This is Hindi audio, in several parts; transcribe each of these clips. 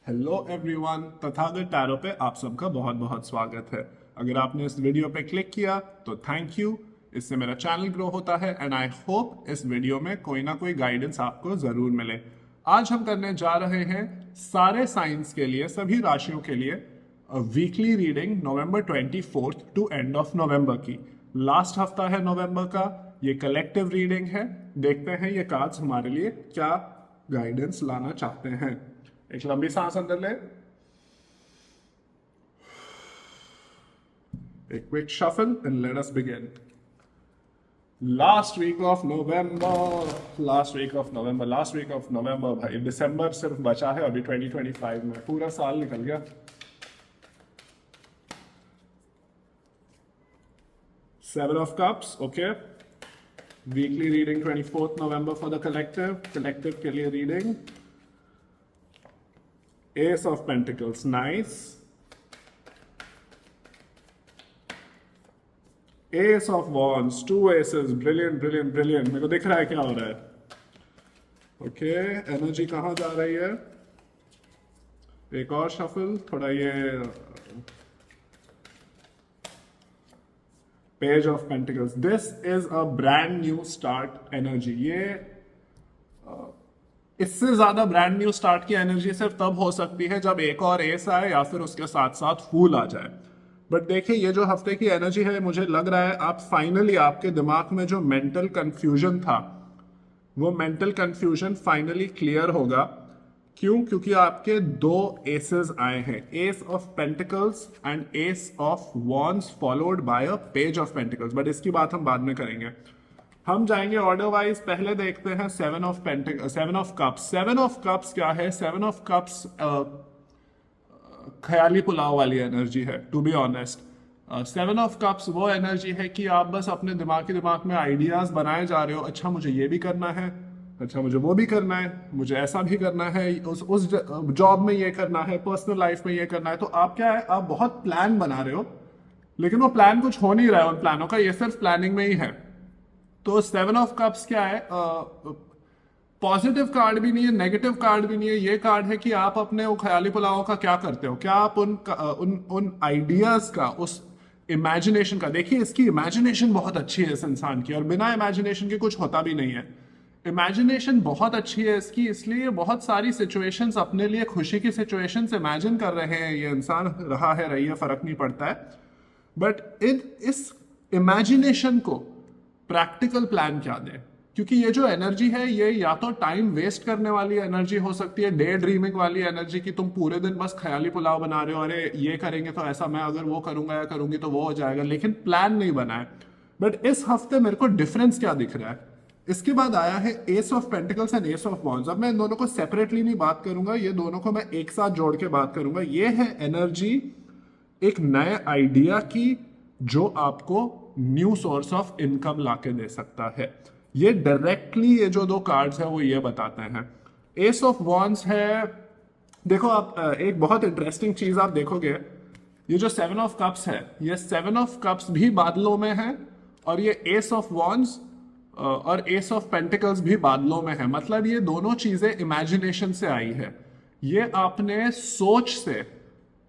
हेलो एवरीवन, तथागत टैरो पे आप सबका बहुत बहुत स्वागत है। अगर आपने इस वीडियो पे क्लिक किया तो थैंक यू। इससे मेरा चैनल ग्रो होता है एंड आई होप इस वीडियो में कोई ना कोई गाइडेंस आपको जरूर मिले। आज हम करने जा रहे हैं सारे साइंस के लिए, सभी राशियों के लिए weekly reading November 24 to end of November की। लास्ट हफ्ता है नवंबर का, ये कलेक्टिव रीडिंग है। देखते हैं ये कार्ड्स हमारे लिए क्या गाइडेंस लाना चाहते हैं। एक लंबी सांस अंदर ले, a quick shuffle and let us begin. Last week of November, भाई दिसंबर सिर्फ बचा है अभी 2025 में, पूरा साल निकल गया। Seven of Cups, okay. Weekly reading 24th November for the collective के लिए reading. Ace of Pentacles, nice. Ace of Wands, two aces, brilliant, brilliant, brilliant. मेरे को दिख रहा है क्या हो रहा है। ओके, एनर्जी कहाँ जा रही है। एक और शफल, थोड़ा ये page of pentacles. This is a brand new start energy. ये इससे ज्यादा ब्रांड न्यू स्टार्ट की एनर्जी सिर्फ तब हो सकती है जब एक और एस आए या फिर उसके साथ साथ फूल आ जाए। बट देखिए, ये जो हफ्ते की एनर्जी है, मुझे लग रहा है आप फाइनली, आपके दिमाग में जो मेंटल कंफ्यूजन था वो मेंटल कंफ्यूजन फाइनली क्लियर होगा। क्यों? क्योंकि आपके दो एसेस आए हैं, S of pentacles and S of wands followed by a page of pentacles. But इसकी बात हम बाद में करेंगे। हम जाएंगे ऑर्डर वाइज। पहले देखते हैं seven of cups. Seven of cups क्या है? सेवन ऑफ कप्स ख्याली पुलाव वाली एनर्जी है, to be honest. Seven of cups वो एनर्जी है कि आप बस अपने दिमाग में आइडियाज बनाए जा रहे हो। अच्छा, मुझे ये भी करना है, अच्छा मुझे वो भी करना है, मुझे ऐसा भी करना है, उस जॉब में ये करना है, पर्सनल लाइफ में ये करना है। तो आप क्या है, आप बहुत प्लान बना रहे हो, लेकिन वो प्लान कुछ हो नहीं रहा है उन प्लानों का, ये सिर्फ प्लानिंग में ही है। तो सेवन ऑफ कप्स क्या है? पॉजिटिव कार्ड भी नहीं है, नेगेटिव कार्ड भी नहीं है। ये कार्ड है कि आप अपने वो ख्याली पुलावों का क्या करते हो, क्या आप उन आइडियाज का, उस इमेजिनेशन का। देखिए, इसकी इमेजिनेशन बहुत अच्छी है इस इंसान की, और बिना इमेजिनेशन के कुछ होता भी नहीं है। इमेजिनेशन बहुत अच्छी है इसकी, इसलिए बहुत सारी सिचुएशंस अपने लिए, खुशी की सिचुएशंस इमेजिन कर रहे हैं ये इंसान। रहा है, रही है, फर्क नहीं पड़ता है। बट इस इमेजिनेशन को प्रैक्टिकल प्लान क्या दे? क्योंकि ये जो एनर्जी है, ये या तो टाइम वेस्ट करने वाली एनर्जी हो सकती है, डे ड्रीमिंग वाली एनर्जी की तुम पूरे दिन बस ख्याली पुलाव बना रहे हो, अरे ये करेंगे तो ऐसा, मैं अगर वो करूंगा या करूंगी तो वो हो जाएगा, लेकिन प्लान नहीं बना है। बट इस हफ्ते मेरे को डिफरेंस क्या दिख रहा है? इसके बाद आया है S of pentacles and S of wands. अब मैं इन दोनों को सेपरेटली नहीं बात करूंगा, ये दोनों को मैं एक साथ जोड़ के बात करूंगा। ये है एनर्जी एक नए आइडिया की, जो आपको न्यू सोर्स ऑफ इनकम लाके दे सकता है। ये डायरेक्टली, ये जो दो कार्ड्स हैं वो ये बताते हैं। एस ऑफ वॉन्ड्स है, देखो आप एक बहुत इंटरेस्टिंग चीज आप देखोगे, ये जो सेवन ऑफ कप्स है, ये सेवन ऑफ कप्स भी बादलों में है, और ये एस ऑफ वॉन्ड्स और एस ऑफ पेंटिकल्स भी बादलों में है। मतलब ये दोनों चीजें इमेजिनेशन से आई है। ये आपने सोच से,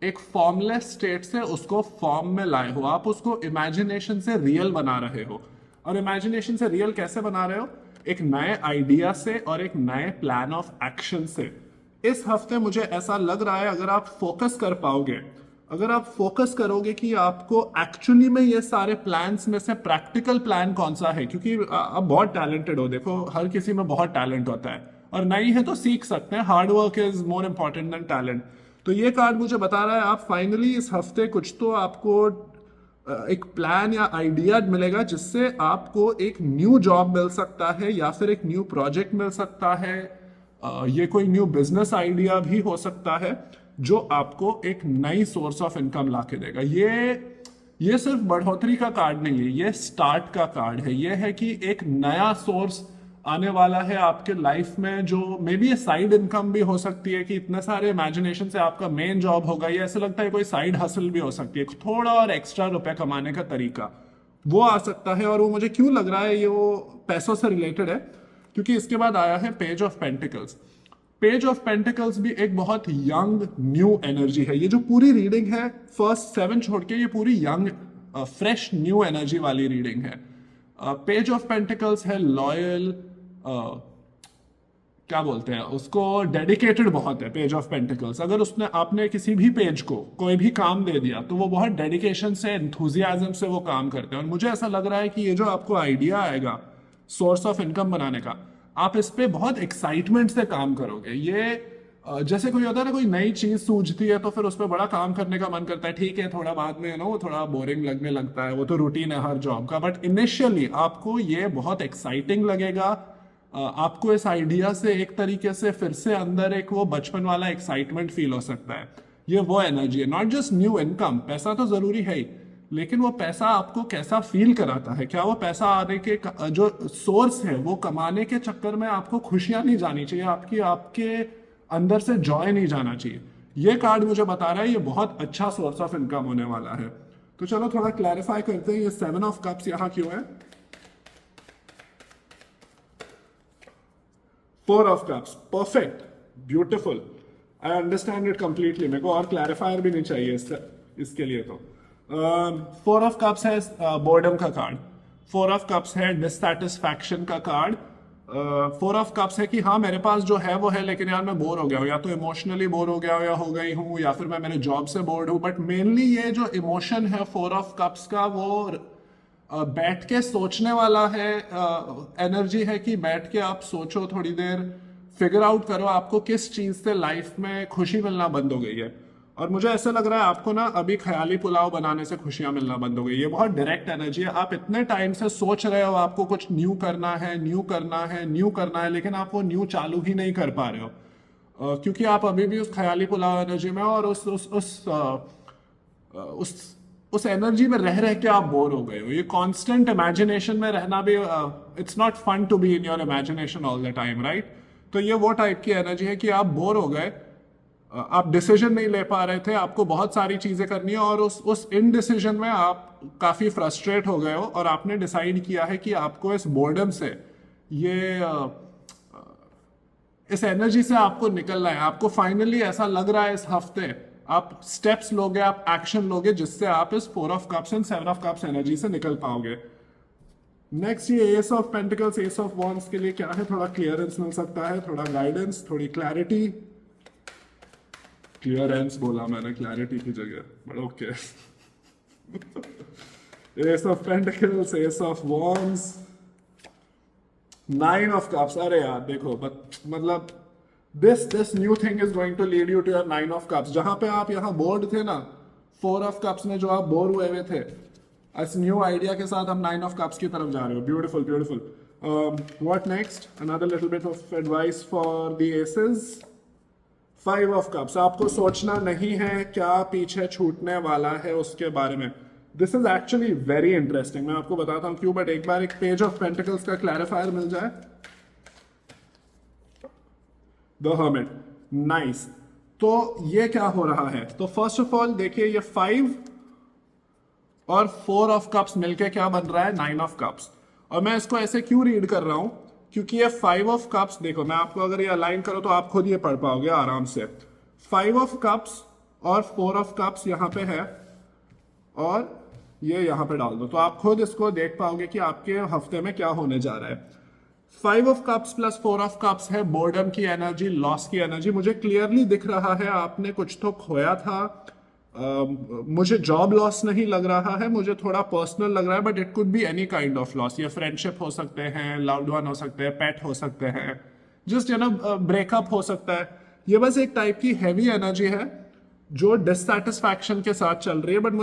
एक फॉर्मलेस स्टेट से उसको फॉर्म में लाए हो, आप उसको इमेजिनेशन से रियल बना रहे हो। और इमेजिनेशन से रियल कैसे बना रहे हो? एक नए आइडिया से और एक नए प्लान ऑफ एक्शन से। इस हफ्ते मुझे ऐसा लग रहा है, अगर आप फोकस कर पाओगे, अगर आप फोकस करोगे कि आपको एक्चुअली में ये सारे प्लान्स में से प्रैक्टिकल प्लान कौन सा है, क्योंकि आप बहुत टैलेंटेड हो, देखो हर किसी में बहुत टैलेंट होता है, और नहीं है तो सीख सकते हैं। Hard work is more important than talent. तो ये कार्ड मुझे बता रहा है आप फाइनली इस हफ्ते कुछ तो आपको एक प्लान या आइडिया मिलेगा, जिससे आपको एक न्यू जॉब मिल सकता है, या फिर एक न्यू प्रोजेक्ट मिल सकता है। ये कोई न्यू बिजनेस आइडिया भी हो सकता है, जो आपको एक नई सोर्स ऑफ इनकम लाके देगा। ये सिर्फ बढ़ोतरी का कार्ड नहीं है, ये स्टार्ट का कार्ड है। ये है कि एक नया सोर्स आने वाला है आपके लाइफ में, जो मे बी ये साइड इनकम भी हो सकती है, कि इतने सारे इमेजिनेशन से आपका मेन जॉब होगा, ये ऐसा लगता है कोई साइड हसल भी हो सकती है, थोड़ा और एक्स्ट्रा रुपए कमाने का तरीका वो आ सकता है। और वो मुझे क्यों लग रहा है ये वो पैसों से रिलेटेड है, क्योंकि इसके बाद आया है page of pentacles. Page of pentacles भी एक बहुत यंग न्यू एनर्जी है। ये जो पूरी रीडिंग है फर्स्ट 7 छोड़ के, ये पूरी यंग फ्रेश न्यू एनर्जी वाली रीडिंग है। पेज ऑफ पेंटिकल्स है लॉयल, क्या बोलते हैं उसको, डेडिकेटेड बहुत है पेज ऑफ पेंटिकल्स। अगर उसने आपने किसी भी पेज को कोई भी काम दे दिया तो वो बहुत डेडिकेशन से, एंथुजियाज्म से वो काम करते हैं। और मुझे ऐसा लग रहा है कि ये जो आपको आइडिया आएगा सोर्स ऑफ इनकम बनाने का, आप इस पे बहुत एक्साइटमेंट से काम करोगे। ये जैसे कोई होता है ना, कोई नई चीज सूझती है तो फिर उस पर बड़ा काम करने का मन करता है। ठीक है, थोड़ा बाद में वो थोड़ा बोरिंग लगने लगता है, वो तो रूटीन है हर जॉब का, बट इनिशियली आपको ये बहुत एक्साइटिंग लगेगा। आपको इस आइडिया से एक तरीके से फिर से अंदर एक वो बचपन वाला एक्साइटमेंट फील हो सकता है। ये वो एनर्जी है, नॉट जस्ट न्यू इनकम। पैसा तो जरूरी है ही, लेकिन वो पैसा आपको कैसा फील कराता है। क्या वो पैसा आने के जो सोर्स है वो कमाने के चक्कर में आपको खुशियां नहीं जानी चाहिए, आपके अंदर से जॉय नहीं जाना चाहिए। ये कार्ड मुझे बता रहा है ये बहुत अच्छा सोर्स ऑफ इनकम होने वाला है। तो चलो थोड़ा क्लैरिफाई करते हैं, ये 7 ऑफ कप्स यहाँ क्यों है। 4 of cups, perfect, beautiful, I understand it completely. मेरे को और क्लैरिफायर भी नहीं चाहिए इसके लिए। तो 4 ऑफ कप्स है बोर्डम का कार्ड, 4 ऑफ कप्स है डिससैटिस्फैक्शन का कार्ड, 4 ऑफ कप्स है कि हाँ मेरे पास जो है वो है, लेकिन यार मैं बोर हो गया हूँ, या तो इमोशनली बोर हो गया हूँ या हो गई हूँ, या फिर मैं मेरे जॉब से बोर्ड हूँ। बट मेनली ये जो इमोशन है 4 ऑफ कप्स का, वो बैठ के सोचने वाला है एनर्जी है, कि बैठ के आप सोचो थोड़ी देर, फिगर आउट करो आपको किस चीज से लाइफ में खुशी मिलना बंद हो गई है। और मुझे ऐसा लग रहा है आपको ना अभी ख्याली पुलाव बनाने से खुशियां मिलना बंद हो गई। ये बहुत डायरेक्ट एनर्जी है। आप इतने टाइम से सोच रहे हो आपको कुछ न्यू करना है, न्यू करना है, न्यू करना है, लेकिन आप वो न्यू चालू ही नहीं कर पा रहे हो, क्योंकि आप अभी भी उस ख्याली पुलाव एनर्जी में, और उस एनर्जी में रह के आप बोर हो गए हो। ये कांस्टेंट इमेजिनेशन में रहना भी, it's not fun to be in your imagination all the time, right. तो ये वो टाइप की एनर्जी है कि आप बोर हो गए, आप डिसीजन नहीं ले पा रहे थे, आपको बहुत सारी चीजें करनी है, और उस इनडिसीजन में आप काफी फ्रस्ट्रेट हो गए हो, और आपने डिसाइड किया है कि आपको इस बोर्डम से, इस एनर्जी से आपको निकलना है। आपको फाइनली ऐसा लग रहा है इस हफ्ते आप स्टेप्स लोगे, आप एक्शन लोगे, जिससे आप इस 4 of cups and 7 of cups energy से निकल पाओगे। नेक्स्ट ये S of pentacles, S of wands के लिए क्या है, थोड़ा क्लियरेंस मिल सकता है, थोड़ा गाइडेंस, थोड़ी क्लैरिटी। क्लियरेंस बोला मैंने क्लैरिटी की जगह, but okay. S of pentacles, S of wands, 9 of cups. अरे यार देखो, मतलब this new thing is going to lead you to your 9 of cups। जहां पे आप यहाँ बोर्ड थे ना 4 ऑफ कप्स में, जो आप बोर हुए हुए थे, इस न्यू आइडिया के साथ हम 9 ऑफ कप्स की तरफ जा रहे हो। Beautiful beautiful. What next, another little bit of advice for the aces. 5 of cups, आपको सोचना नहीं है क्या पीछे छूटने वाला है उसके बारे में। This is actually very interesting, मैं आपको बताता हूँ क्यों, बट एक बार एक पेज ऑफ पेंटिकल्स का क्लैरिफायर मिल जाए। The hermit, nice. तो ये क्या हो रहा है, तो फर्स्ट ऑफ ऑल देखिए, ये 5 और 4 ऑफ कप्स मिलके क्या बन रहा है, 9 ऑफ कप्स। और मैं इसको ऐसे क्यों रीड कर रहा हूं, क्योंकि ये 5 ऑफ कप्स, देखो मैं आपको अगर ये अलाइन करूं तो आप खुद ये पढ़ पाओगे आराम से। 5 ऑफ कप्स और 4 ऑफ कप्स यहाँ पे है, और ये यहाँ पे डाल दो, तो आप खुद इसको देख पाओगे कि आपके हफ्ते में क्या होने जा रहा है। 5 of cups plus 4 of cups है बोर्डम की एनर्जी, लॉस की एनर्जी। मुझे क्लियरली दिख रहा है आपने कुछ तो खोया था। मुझे जॉब लॉस नहीं लग रहा है, मुझे थोड़ा पर्सनल लग रहा है, but it could be any kind of loss. ये फ्रेंडशिप हो सकते हैं, लव्ड वन हो सकते हैं, पेट हो सकते हैं, जस्ट ब्रेकअप हो सकता है। ये बस एक टाइप की हैवी एनर्जी है जो डिससैटिस्फैक्शन के साथ चल रही है, बट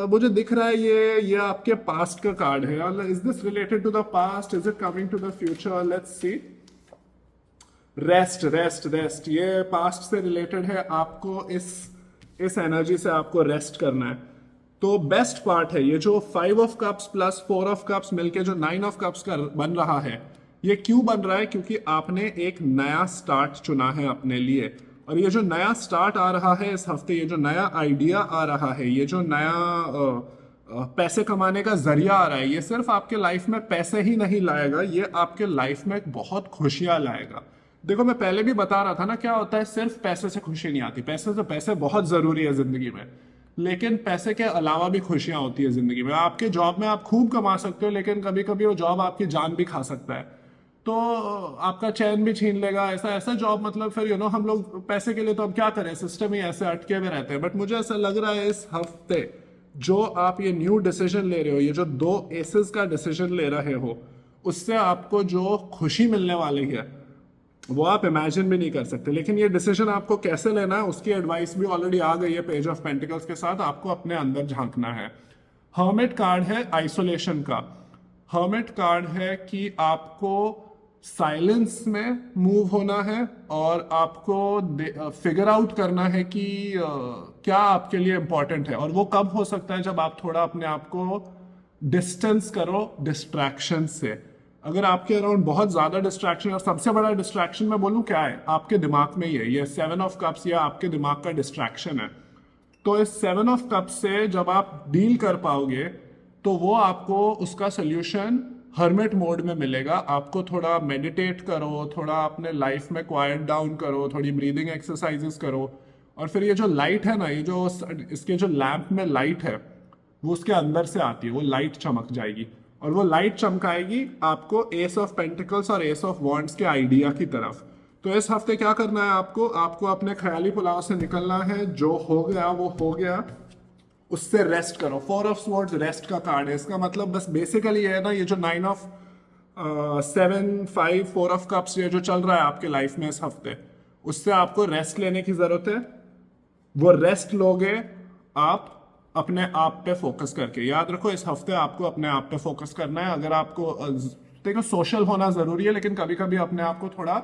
मुझे दिख रहा है ये आपके पास्ट का कार्ड है। Is this related to the past, is it coming to the future, let's see. Rest rest rest, ये पास्ट से रिलेटेड है। आपको इस एनर्जी से आपको रेस्ट करना है। तो बेस्ट पार्ट है ये जो 5 of cups plus 4 of cups मिलके जो 9 ऑफ कप्स का बन रहा है। ये क्यों बन रहा है, क्योंकि आपने एक नया स्टार्ट चुना है अपने लिए। और ये जो नया स्टार्ट आ रहा है इस हफ्ते, ये जो नया आइडिया आ रहा है, ये जो नया पैसे कमाने का जरिया आ रहा है, ये सिर्फ आपके लाइफ में पैसे ही नहीं लाएगा, ये आपके लाइफ में बहुत खुशियां लाएगा। देखो मैं पहले भी बता रहा था ना, क्या होता है, सिर्फ पैसे से खुशी नहीं आती। पैसे से, पैसे बहुत जरूरी है जिंदगी में, लेकिन पैसे के अलावा भी खुशियां होती है जिंदगी में। आपके जॉब में आप खूब कमा सकते हो, लेकिन कभी कभी वो जॉब आपकी जान भी खा सकता है, तो आपका चैन भी छीन लेगा। ऐसा ऐसा जॉब, मतलब फिर हम लोग पैसे के लिए तो अब क्या करें, सिस्टम ही ऐसे अटके हुए रहते हैं। बट मुझे ऐसा लग रहा है इस हफ्ते जो आप ये न्यू डिसीजन ले रहे हो, ये जो 2 एसेस का डिसीजन ले रहे हो, उससे आपको जो खुशी मिलने वाली है वो आप इमेजिन भी नहीं कर सकते। लेकिन ये डिसीजन आपको कैसे लेना है उसकी एडवाइस भी ऑलरेडी आ गई है पेज ऑफ पेंटिकल्स के साथ। आपको अपने अंदर झांकना है। हर्मिट कार्ड है आइसोलेशन का। हर्मिट कार्ड है कि आपको साइलेंस में मूव होना है और आपको फिगर आउट करना है कि क्या आपके लिए इंपॉर्टेंट है। और वो कब हो सकता है, जब आप थोड़ा अपने आप को डिस्टेंस करो डिस्ट्रैक्शन से। अगर आपके अराउंड बहुत ज्यादा डिस्ट्रैक्शन, और सबसे बड़ा डिस्ट्रैक्शन मैं बोलूं क्या है, आपके दिमाग में ही है। ये 7 ऑफ कप्स या आपके दिमाग का डिस्ट्रैक्शन है। तो इस 7 ऑफ कप्स से जब आप डील कर पाओगे तो वो आपको उसका सोल्यूशन हर्मिट मोड में मिलेगा। आपको थोड़ा मेडिटेट करो, थोड़ा अपने लाइफ में क्वाइट डाउन करो, थोड़ी ब्रीदिंग एक्सरसाइजेस करो। और फिर ये जो लाइट है ना, ये जो इसके जो लैंप में लाइट है वो उसके अंदर से आती है, वो लाइट चमक जाएगी। और वो लाइट चमकाएगी आपको एस ऑफ पेंटिकल्स और एस ऑफ वॉन्ड्स के आइडिया की तरफ। तो इस हफ्ते क्या करना है आपको, आपको अपने ख्याली पुलाव से निकलना है। जो हो गया वो हो गया, उससे रेस्ट करो। 4 ऑफ स्वॉर्ड्स रेस्ट का कार्ड है। इसका मतलब बस बेसिकली ये है ना, ये जो 9 ऑफ 7 5 4 ऑफ कप्स ये जो चल रहा है आपके लाइफ में इस हफ्ते, उससे आपको रेस्ट लेने की जरूरत है। वो रेस्ट लोगे आप अपने आप पे फोकस करके। याद रखो इस हफ्ते आपको अपने आप पे फोकस करना है। अगर आपको देखो सोशल होना जरूरी है, लेकिन कभी कभी अपने आप को थोड़ा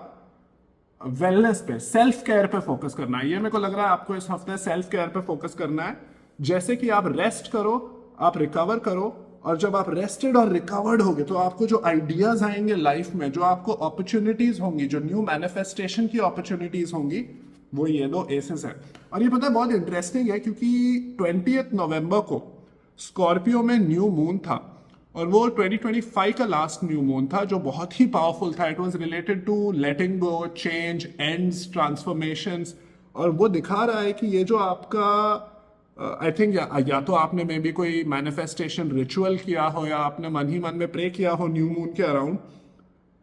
वेलनेस पे, सेल्फ केयर पे फोकस करना है। ये मेरे को लग रहा है आपको इस हफ्ते सेल्फ केयर पे फोकस करना है। जैसे कि आप रेस्ट करो, आप रिकवर करो, और जब आप रेस्टेड और रिकवर्ड होगे तो आपको जो आइडियाज आएंगे लाइफ में, जो आपको अपॉर्चुनिटीज होंगी, जो न्यू मैनिफेस्टेशन की अपॉर्चुनिटीज होंगी, वो ये 2 एसेस है। और ये पता है बहुत इंटरेस्टिंग है, क्योंकि 20 नवंबर को स्कॉर्पियो में न्यू मून था, और वो 2025 का लास्ट न्यू मून था, जो बहुत ही पावरफुल था। It was related to letting go, change, ends, transformations. और वो दिखा रहा है कि ये जो आपका आई थिंक या तो आपने मे बी कोई मैनिफेस्टेशन रिचुअल किया हो, या आपने मन ही मन में प्रे किया हो न्यू मून के अराउंड,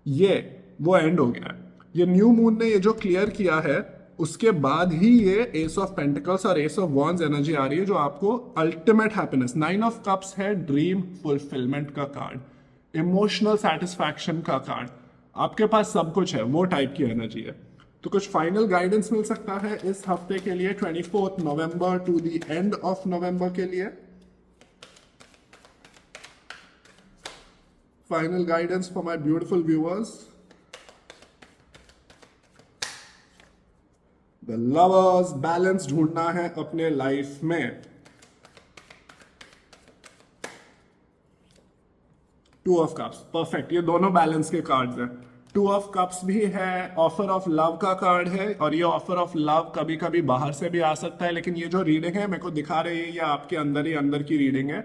ये वो एंड हो गया है। ये न्यू मून ने ये जो क्लियर किया है, उसके बाद ही ये एस ऑफ पेंटिकल्स और एस ऑफ वॉन्ड्स एनर्जी आ रही है, जो आपको अल्टीमेट हैप्पीनेस। 9 ऑफ कप्स है ड्रीम फुलफिलमेंट का कार्ड, इमोशनल सेटिस्फैक्शन का कार्ड। आपके पास सब कुछ है, वो टाइप की एनर्जी है। तो कुछ फाइनल गाइडेंस मिल सकता है इस हफ्ते के लिए, 24 November to the end of November के लिए। Final guidance for my beautiful viewers. The lovers, balance ढूंढना है अपने लाइफ में। 2 ऑफ कप्स, परफेक्ट। ये दोनों बैलेंस के कार्ड्स हैं। 2 ऑफ कप्स भी है, ऑफर ऑफ लव का कार्ड है। और ये ऑफर ऑफ लव कभी कभी बाहर से भी आ सकता है, लेकिन ये जो रीडिंग है मेरे को दिखा रही है, ये आपके अंदर ही अंदर की रीडिंग है।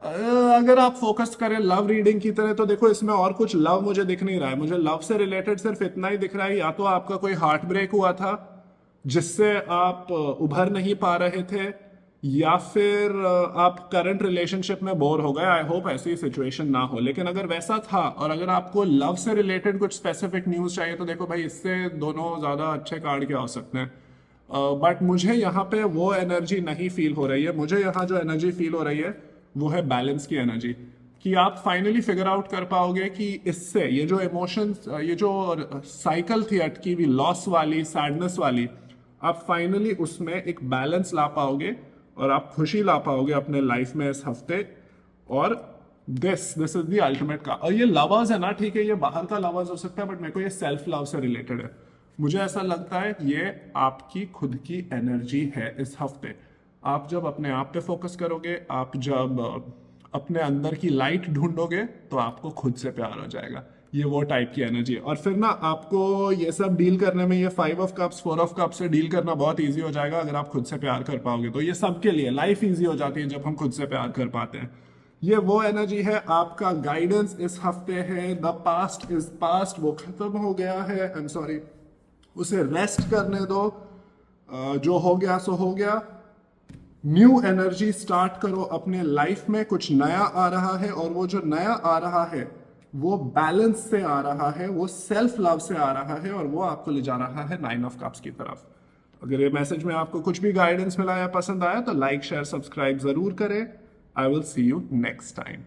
अगर आप फोकस करें लव रीडिंग की तरह, तो देखो इसमें और कुछ लव मुझे दिख नहीं रहा है। मुझे लव से रिलेटेड सिर्फ इतना ही दिख रहा है, या तो आपका कोई हार्ट ब्रेक हुआ था जिससे आप उभर नहीं पा रहे थे, या फिर आप करंट रिलेशनशिप में बोर हो गए। आई होप ऐसी सिचुएशन ना हो, लेकिन अगर वैसा था और अगर आपको लव से रिलेटेड कुछ स्पेसिफिक न्यूज चाहिए, तो देखो भाई इससे दोनों ज्यादा अच्छे कार्ड क्या हो सकते हैं। बट मुझे यहाँ पे वो एनर्जी नहीं फील हो रही है। मुझे यहाँ जो एनर्जी फील हो रही है वो है बैलेंस की एनर्जी, कि आप फाइनली फिगर आउट कर पाओगे कि इससे ये जो इमोशंस, ये जो साइकिल थी अटकी हुई लॉस वाली, सैडनेस वाली, आप फाइनली उसमें एक बैलेंस ला पाओगे और आप खुशी ला पाओगे अपने लाइफ में इस हफ्ते। और दिस इज द अल्टीमेट का। और ये लवर्स है ना, ठीक है, ये बाहर का लवर्स हो सकता है, बट मेरे को ये सेल्फ लव से रिलेटेड है। मुझे ऐसा लगता है ये आपकी खुद की एनर्जी है इस हफ्ते। आप जब अपने आप पे फोकस करोगे, आप जब अपने अंदर की लाइट ढूंढोगे, तो आपको खुद से प्यार हो जाएगा। ये वो टाइप की एनर्जी है। और फिर ना आपको ये सब डील करने में, ये 5 ऑफ कप्स 4 ऑफ कप्स से डील करना बहुत ईजी हो जाएगा अगर आप खुद से प्यार कर पाओगे। तो ये सबके लिए लाइफ ईजी हो जाती है जब हम खुद से प्यार कर पाते हैं। ये वो एनर्जी है, आपका गाइडेंस इस हफ्ते है, द पास्ट इज पास्ट, वो खत्म हो गया है, आई एम सॉरी, उसे रेस्ट करने दो, जो हो गया सो हो गया। न्यू एनर्जी स्टार्ट करो अपने लाइफ में, कुछ नया आ रहा है, और वो जो नया आ रहा है वो बैलेंस से आ रहा है, वो सेल्फ लव से आ रहा है, और वो आपको ले जा रहा है 9 ऑफ कप्स की तरफ। अगर ये मैसेज में आपको कुछ भी गाइडेंस मिला या पसंद आया तो लाइक शेयर सब्सक्राइब जरूर करें। I will see you next time.